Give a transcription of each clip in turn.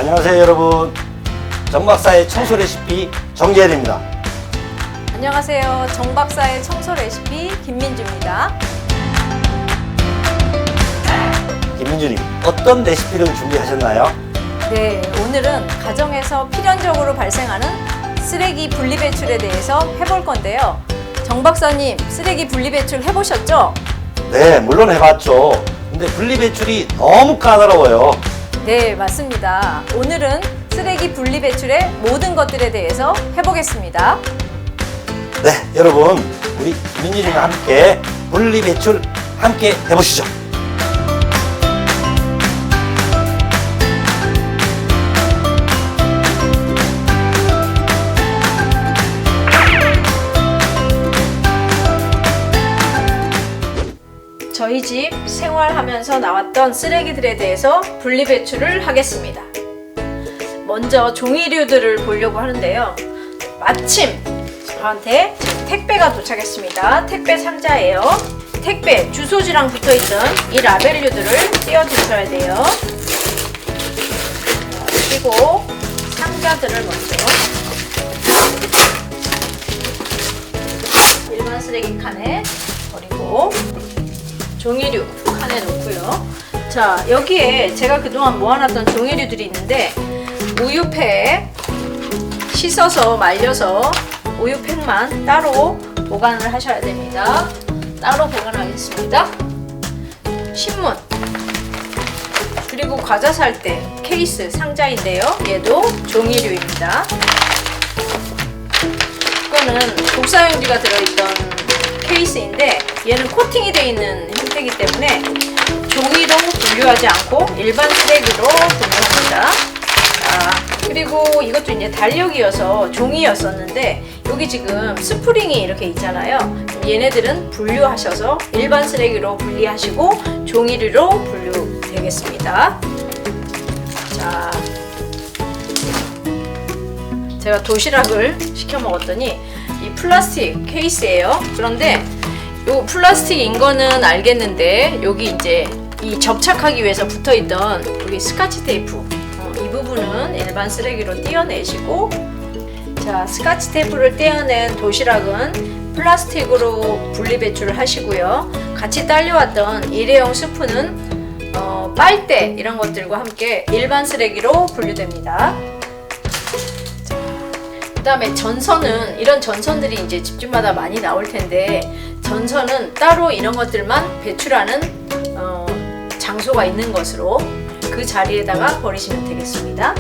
안녕하세요 여러분, 정박사의 청소 레시피 정재일입니다. 안녕하세요. 정박사의 청소 레시피 김민주입니다. 김민주님, 어떤 레시피를 준비하셨나요? 네, 오늘은 가정에서 필연적으로 발생하는 쓰레기 분리배출에 대해서 해볼 건데요. 정박사님, 쓰레기 분리배출 해보셨죠? 네, 물론 해봤죠. 근데 분리배출이 너무 까다로워요. 네, 맞습니다. 오늘은 쓰레기 분리배출의 모든 것들에 대해서 해보겠습니다. 네, 여러분, 우리 김민주님과 함께 분리배출 함께 해보시죠. 저희 집 생활하면서 나왔던 쓰레기들에 대해서 분리배출을 하겠습니다. 먼저 종이류들을 보려고 하는데요. 마침 저한테 지금 택배가 도착했습니다. 택배 상자예요. 택배 주소지랑 붙어있던 이 라벨류들을 띄워주셔야 돼요. 그리고 상자들을 먼저 일반 쓰레기 칸에 버리고 종이류 칸에 놓고요. 자, 여기에 제가 그동안 모아놨던 종이류들이 있는데 우유팩 씻어서 말려서 우유팩만 따로 보관을 하셔야 됩니다. 따로 보관하겠습니다. 신문 그리고 과자 살 때 케이스 상자인데요. 얘도 종이류입니다. 이거는 독사용지가 들어있던 케이스인데 얘는 코팅이 되어 있는 형태이기 때문에 종이로 분류하지 않고 일반 쓰레기로 분류합니다. 자, 그리고 이것도 이제 달력이어서 종이였었는데 여기 지금 스프링이 이렇게 있잖아요. 얘네들은 분류하셔서 일반 쓰레기로 분리하시고 종이류로 분류되겠습니다. 자, 제가 도시락을 시켜 먹었더니 이 플라스틱 케이스예요. 그런데 요 플라스틱인 거는 알겠는데 여기 이제 이 접착하기 위해서 붙어있던 여기 스카치 테이프 이 부분은 일반 쓰레기로 떼어내시고, 자, 스카치 테이프를 떼어낸 도시락은 플라스틱으로 분리배출을 하시고요. 같이 딸려왔던 일회용 스푼은 빨대 이런 것들과 함께 일반 쓰레기로 분류됩니다. 그 다음에 전선은 이런 전선들이 이제 집집마다 많이 나올 텐데 전선은 따로 이런 것들만 배출하는 장소가 있는 것으로 그 자리에다가 버리시면 되겠습니다.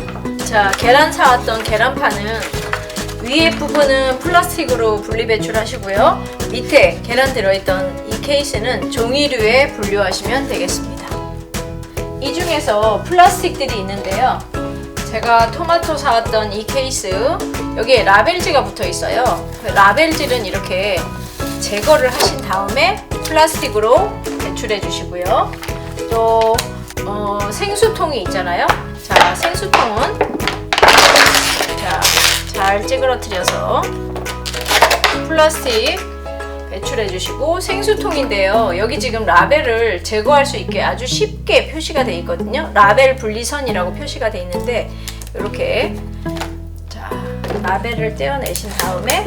자, 계란 사왔던 계란판은 위에 부분은 플라스틱으로 분리배출하시고요. 밑에 계란 들어있던 이 케이스는 종이류에 분류하시면 되겠습니다. 이 중에서 플라스틱들이 있는데요. 제가 토마토 사왔던 이 케이스 여기에 라벨지가 붙어 있어요. 그 라벨지는 이렇게 제거를 하신 다음에 플라스틱으로 배출해 주시고요. 또 생수통이 있잖아요. 자, 생수통은 잘 찌그러뜨려서 플라스틱 배출해 주시고, 생수통인데요. 여기 지금 라벨을 제거할 수 있게 아주 쉽게 표시가 되어 있거든요. 라벨 분리선이라고 표시가 되어 있는데 이렇게 자, 라벨을 떼어내신 다음에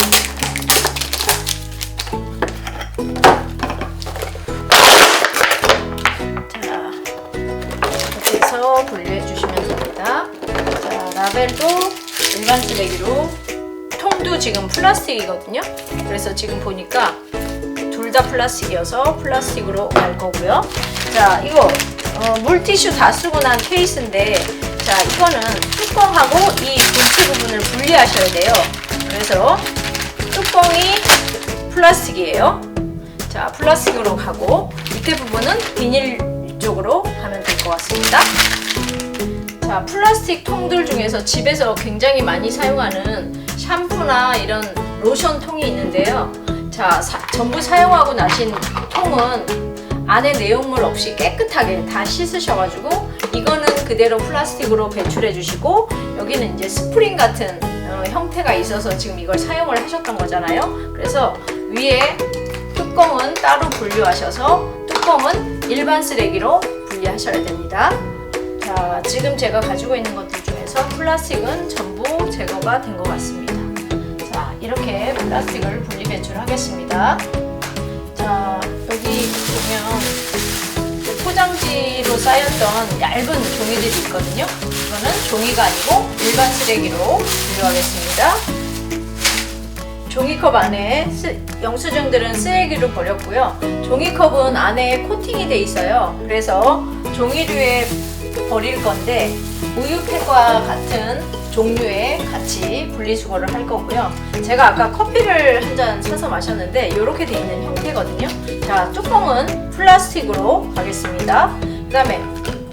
자, 이렇게 해서 분리해 주시면 됩니다. 자, 라벨도 일반 쓰레기로, 통도 지금 플라스틱이거든요. 그래서 지금 보니까 둘 다 플라스틱이어서 플라스틱으로 갈 거고요. 자, 이거 물티슈 다 쓰고 난 케이스인데, 자, 이거는 뚜껑하고 이 본체 부분을 분리하셔야 돼요. 그래서 뚜껑이 플라스틱이에요. 자, 플라스틱으로 가고 밑에 부분은 비닐 쪽으로 가면 될 것 같습니다. 자, 플라스틱 통들 중에서 집에서 굉장히 많이 사용하는 샴푸나 이런 로션 통이 있는데요. 자, 전부 사용하고 나신 통은 안에 내용물 없이 깨끗하게 다 씻으셔가지고 이거는 그대로 플라스틱으로 배출해 주시고, 여기는 이제 스프링 같은 형태가 있어서 지금 이걸 사용을 하셨던 거잖아요. 그래서 위에 뚜껑은 따로 분류하셔서 뚜껑은 일반 쓰레기로 분리하셔야 됩니다. 자, 지금 제가 가지고 있는 것들 중에서 그래서 플라스틱은 전부 제거가 된 것 같습니다. 자, 이렇게 플라스틱을 분리 배출하겠습니다. 자, 여기 보면 포장지로 쌓였던 얇은 종이들이 있거든요. 이거는 종이가 아니고 일반 쓰레기로 분류하겠습니다. 종이컵 안에 영수증들은 쓰레기로 버렸고요. 종이컵은 안에 코팅이 돼 있어요. 그래서 종이류에 버릴 건데 우유팩과 같은 종류의 같이 분리수거를 할 거고요. 제가 아까 커피를 한 잔 사서 마셨는데 이렇게 돼 있는 형태거든요. 자, 뚜껑은 플라스틱으로 가겠습니다. 그 다음에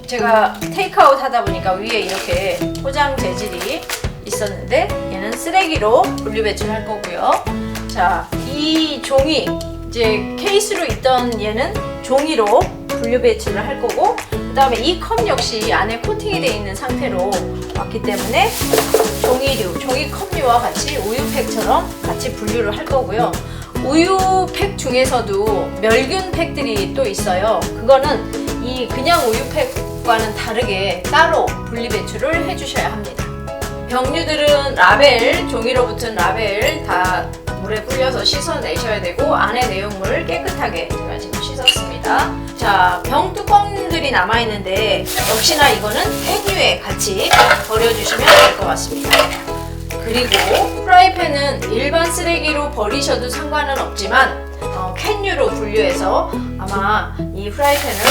제가 테이크아웃 하다 보니까 위에 이렇게 포장 재질이 있었는데 얘는 쓰레기로 분리 배출할 거고요. 자, 이 종이 이제 케이스로 있던 얘는 종이로 분류 배출을 할 거고, 그 다음에 이 컵 역시 안에 코팅이 되어 있는 상태로 왔기 때문에 종이류, 종이컵류와 같이 우유팩처럼 같이 분류를 할 거고요. 우유팩 중에서도 멸균팩들이 또 있어요. 그거는 이 그냥 우유팩과는 다르게 따로 분리 배출을 해주셔야 합니다. 병류들은 라벨, 종이로 붙은 라벨 다 물에 불려서 씻어내셔야 되고 안에 내용물 깨끗하게 제가 지금 씻었습니다. 자, 병 뚜껑들이 남아있는데 역시나 이거는 캔유에 같이 버려주시면 될 것 같습니다. 그리고 프라이팬은 일반 쓰레기로 버리셔도 상관은 없지만 캔유로 분류해서 아마 이 프라이팬을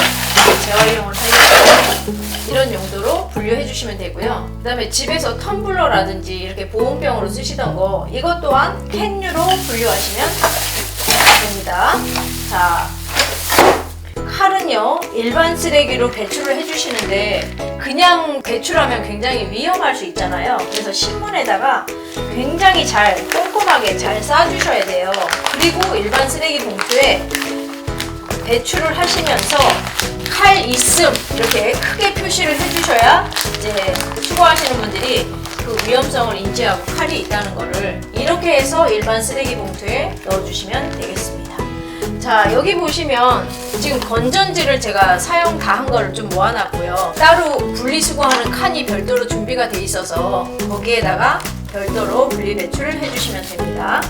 재활용을 하려고 이런 용도로 분류해 주시면 되고요. 그 다음에 집에서 텀블러라든지 이렇게 보온병으로 쓰시던 거 이것 또한 캔유로 분류하시면 됩니다. 자, 칼은요 일반 쓰레기로 배출을 해주시는데 그냥 배출하면 굉장히 위험할 수 있잖아요. 그래서 신문에다가 굉장히 잘 꼼꼼하게 잘 싸주셔야 돼요. 그리고 일반 쓰레기 봉투에 배출을 하시면서 칼 있음 이렇게 크게 표시를 해주셔야 이제 수거하시는 분들이 그 위험성을 인지하고 칼이 있다는 거를 이렇게 해서 일반 쓰레기 봉투에 넣어주시면 되겠습니다. 자, 여기 보시면 지금 건전지를 제가 사용 다 한 거를 좀 모아놨고요. 따로 분리수거하는 칸이 별도로 준비가 돼 있어서 거기에다가 별도로 분리 배출을 해주시면 됩니다.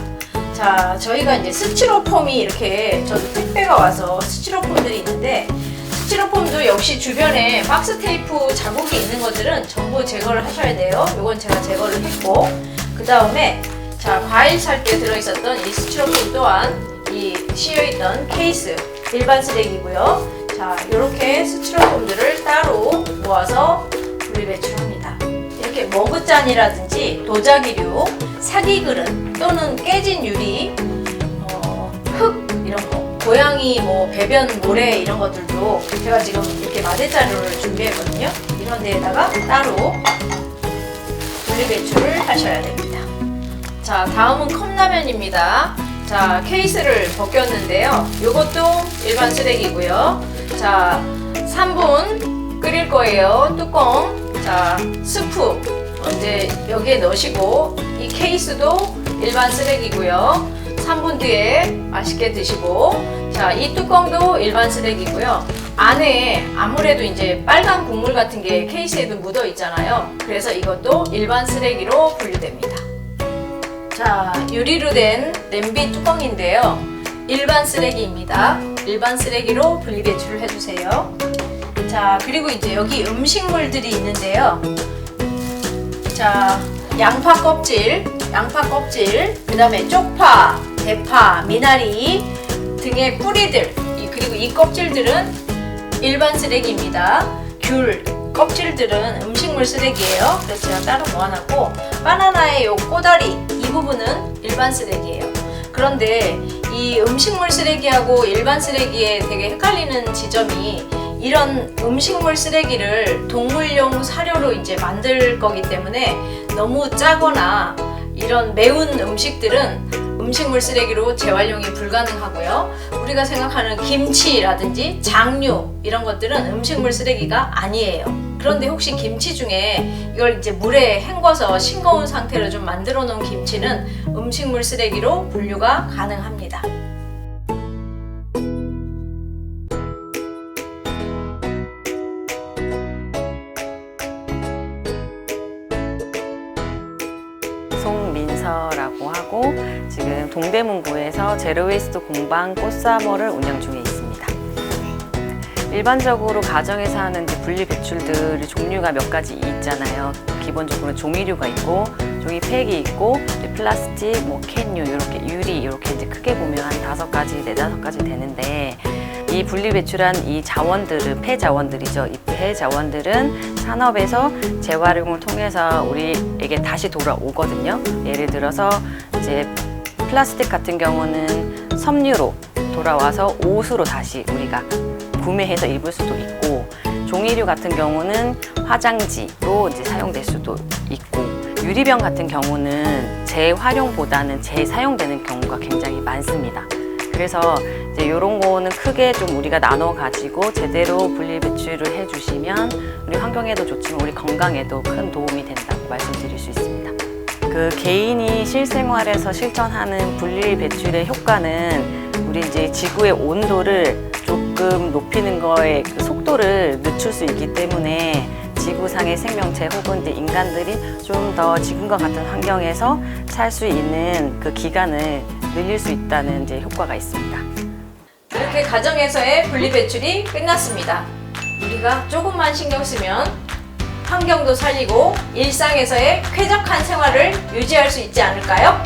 자, 저희가 이제 스티로폼이 이렇게 저도 택배가 와서 스티로폼들이 있는데 스티로폼도 역시 주변에 박스 테이프 자국이 있는 것들은 전부 제거를 하셔야 돼요. 요건 제가 제거를 했고, 그 다음에 자, 과일 살 때 들어있었던 이 스티로폼 또한 이 씌여있던 케이스 일반 쓰레기고요. 자, 이렇게 스티로폼들을 따로 모아서 분리 배출합니다. 이렇게 머그잔이라든지 도자기류, 사기 그릇 또는 깨진 유리, 흙 이런 거, 고양이 뭐 배변 모래 이런 것들도 제가 지금 이렇게 마대자루를 준비했거든요. 이런 데에다가 따로 분리 배출을 하셔야 됩니다. 자, 다음은 컵라면입니다. 자, 케이스를 벗겼는데요. 이것도 일반 쓰레기고요. 자, 3분 끓일 거예요. 뚜껑. 자, 스프 이제 여기에 넣으시고 이 케이스도 일반 쓰레기고요. 3분 뒤에 맛있게 드시고, 자, 이 뚜껑도 일반 쓰레기고요. 안에 아무래도 이제 빨간 국물 같은 게 케이스에도 묻어 있잖아요. 그래서 이것도 일반 쓰레기로 분류됩니다. 자, 유리로 된 냄비 뚜껑인데요. 일반 쓰레기입니다. 일반 쓰레기로 분리 배출을 해주세요. 자, 그리고 이제 여기 음식물들이 있는데요. 자, 양파 껍질, 그 다음에 쪽파, 대파, 미나리 등의 뿌리들, 그리고 이 껍질들은 일반 쓰레기입니다. 귤 껍질들은 음식물 쓰레기예요. 그래서 제가 따로 모아놨고, 바나나의 요 꼬다리 이 부분은 일반 쓰레기예요. 그런데 이 음식물 쓰레기하고 일반 쓰레기에 되게 헷갈리는 지점이 이런 음식물 쓰레기를 동물용 사료로 이제 만들 거기 때문에 너무 짜거나 이런 매운 음식들은 음식물 쓰레기로 재활용이 불가능하고요. 우리가 생각하는 김치라든지 장류 이런 것들은 음식물 쓰레기가 아니에요. 그런데 혹시 김치 중에 이걸 이제 물에 헹궈서 싱거운 상태로 좀 만들어 놓은 김치는 음식물 쓰레기로 분류가 가능합니다. 동대문구에서 제로웨이스트 공방 꽃사모를 운영 중에 있습니다. 일반적으로 가정에서 하는 이제 분리 배출들이 종류가 몇 가지 있잖아요. 기본적으로 종이류가 있고, 종이팩이 있고, 이제 플라스틱, 뭐 캔류, 이렇게 유리, 이렇게 이제 크게 보면 한 5가지, 4-5가지 되는데, 이 분리 배출한 이 자원들은 폐자원들이죠. 이 폐자원들은 산업에서 재활용을 통해서 우리에게 다시 돌아오거든요. 예를 들어서 이제 플라스틱 같은 경우는 섬유로 돌아와서 옷으로 다시 우리가 구매해서 입을 수도 있고, 종이류 같은 경우는 화장지로 이제 사용될 수도 있고, 유리병 같은 경우는 재활용보다는 재사용되는 경우가 굉장히 많습니다. 그래서 이제 이런 거는 크게 좀 우리가 나눠 가지고 제대로 분리 배출을 해주시면 우리 환경에도 좋지만 우리 건강에도 큰 도움이 된다고 말씀드릴 수 있습니다. 그 개인이 실생활에서 실천하는 분리 배출의 효과는 우리 이제 지구의 온도를 조금 높이는 거에 그 속도를 늦출 수 있기 때문에 지구상의 생명체 혹은 이제 인간들이 좀 더 지금과 같은 환경에서 살 수 있는 그 기간을 늘릴 수 있다는 이제 효과가 있습니다. 이렇게 가정에서의 분리 배출이 끝났습니다. 우리가 조금만 신경 쓰면 환경도 살리고 일상에서의 쾌적한 생활을 유지할 수 있지 않을까요?